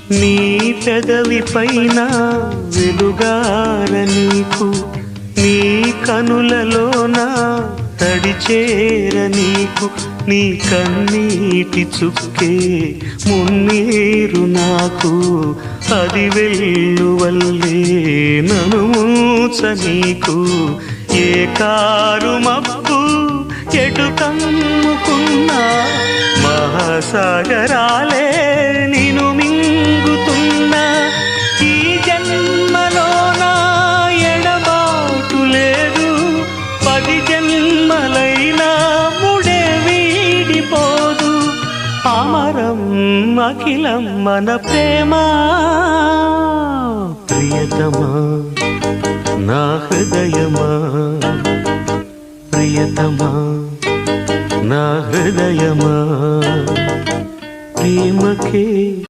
నీ పెదవి పైన వెలుగార నీకు, నీ కనులలోన తడిచేర నీకు, నీ కన్నీటి చుక్కే మున్నీరు నాకు, అది వెల్లువల్లే నన్ను మూచ నీకు. ఏ కారు మబ్బు ఎటు కమ్ముకున్నా మహాసాగరాలే నిను మింగుతున్నా. ఈ జన్మలోన ఎడబాటు లేదు, 10 జన్మలైనా ముడే వీడిపోదు. అమరం అఖిలం మన ప్రేమ. ప్రియతమా నా హృదయమా, ప్రియతమా నా హృదయమా, ప్రేమకే